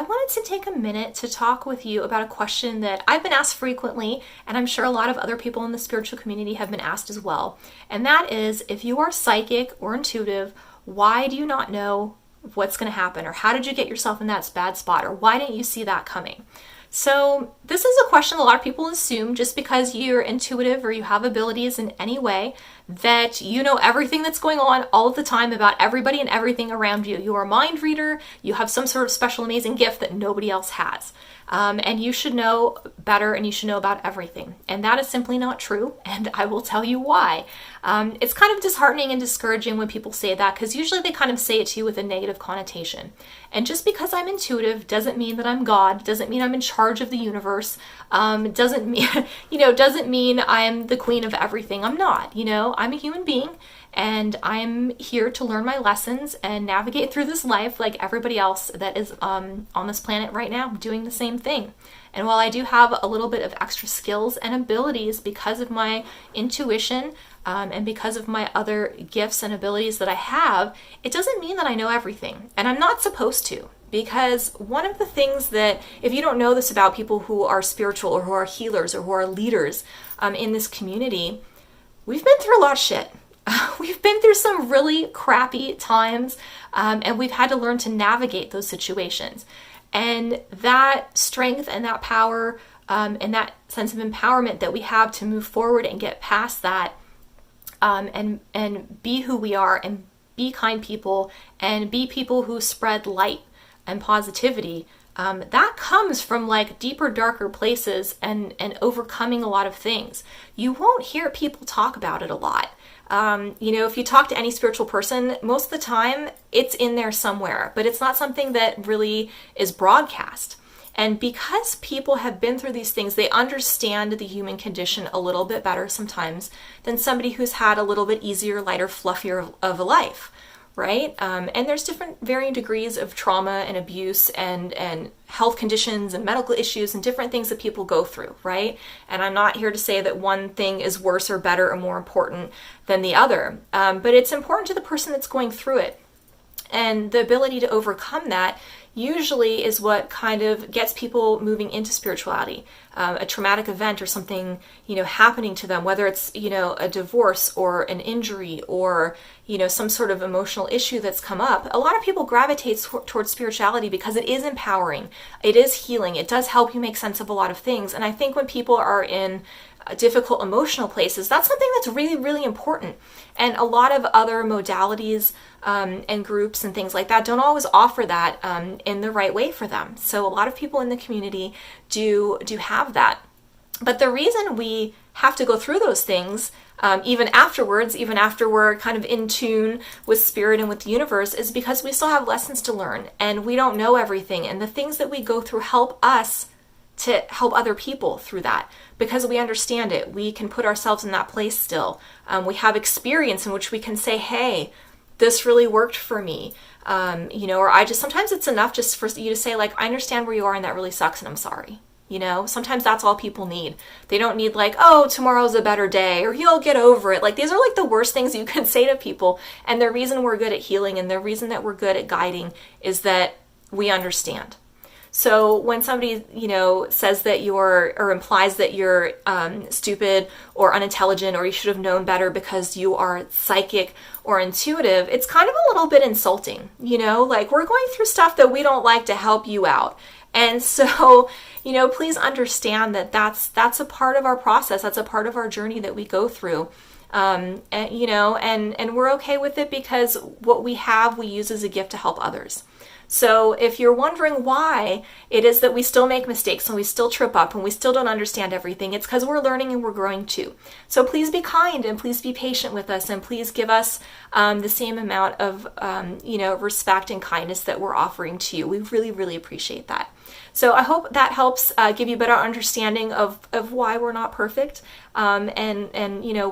wanted to take a minute to talk with you about a question that I've been asked frequently, and I'm sure a lot of other people in the spiritual community have been asked as well. And that is, if you are psychic or intuitive, why do you not know what's going to happen? Or how did you get yourself in that bad spot? Or why didn't you see that coming? So this is a question a lot of people assume just because you're intuitive or you have abilities in any way that you know everything that's going on all of the time about everybody and everything around you. You are a mind reader, you have some sort of special amazing gift that nobody else has. And you should know better and you should know about everything. And that is simply not true, and I will tell you why. It's kind of disheartening and discouraging when people say that, because usually they kind of say it to you with a negative connotation. And just because I'm intuitive doesn't mean that I'm God, doesn't mean I'm in charge of the universe, doesn't mean I'm the queen of everything. I'm not, I'm a human being. And I'm here to learn my lessons and navigate through this life like everybody else that is on this planet right now doing the same thing. And while I do have a little bit of extra skills and abilities because of my intuition and because of my other gifts and abilities that I have, it doesn't mean that I know everything. And I'm not supposed to. Because one of the things that, if you don't know this about people who are spiritual or who are healers or who are leaders in this community, we've been through a lot of shit. We've been through some really crappy times, and we've had to learn to navigate those situations. And that strength and that power and that sense of empowerment that we have to move forward and get past that and be who we are and be kind people and be people who spread light and positivity, that comes from like deeper, darker places and overcoming a lot of things. You won't hear people talk about it a lot. If you talk to any spiritual person, most of the time it's in there somewhere, but it's not something that really is broadcast. And because people have been through these things, they understand the human condition a little bit better sometimes than somebody who's had a little bit easier, lighter, fluffier of a life, right? And there's different varying degrees of trauma and abuse and health conditions and medical issues and different things that people go through, right? And I'm not here to say that one thing is worse or better or more important than the other, but it's important to the person that's going through it. And the ability to overcome that usually is what kind of gets people moving into spirituality. A traumatic event or something, happening to them, whether it's, a divorce or an injury or, some sort of emotional issue that's come up. A lot of people gravitate towards spirituality because it is empowering. It is healing. It does help you make sense of a lot of things. And I think when people are in difficult emotional places, that's something that's really, really important. And a lot of other modalities and groups and things like that don't always offer that in the right way for them. So a lot of people in the community do have that. But the reason we have to go through those things, even after we're kind of in tune with spirit and with the universe, is because we still have lessons to learn and we don't know everything. And the things that we go through help us to help other people through that, because we understand it. We can put ourselves in that place still. We have experience in which we can say, hey, this really worked for me. Or sometimes it's enough just for you to say, like, I understand where you are and that really sucks and I'm sorry. Sometimes that's all people need. They don't need like, oh, tomorrow's a better day or you'll get over it. Like, these are like the worst things you can say to people. And the reason we're good at healing and the reason that we're good at guiding is that we understand. So when somebody, says that or implies that you're stupid or unintelligent or you should have known better because you are psychic or intuitive, it's kind of a little bit insulting, like we're going through stuff that we don't like to help you out. And so, please understand that that's a part of our process. That's a part of our journey that we go through. And we're okay with it because what we have, we use as a gift to help others. So if you're wondering why it is that we still make mistakes and we still trip up and we still don't understand everything, it's because we're learning and we're growing too. So please be kind and please be patient with us and please give us the same amount of, respect and kindness that we're offering to you. We really, really appreciate that. So I hope that helps give you a better understanding of why we're not perfect and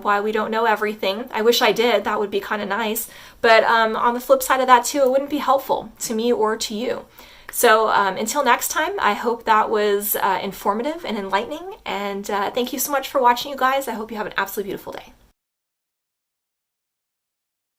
why we don't know everything. I wish I did. That would be kind of nice. But on the flip side of that too, it wouldn't be helpful to me or to you. So until next time, I hope that was informative and enlightening. And thank you so much for watching, you guys. I hope you have an absolutely beautiful day.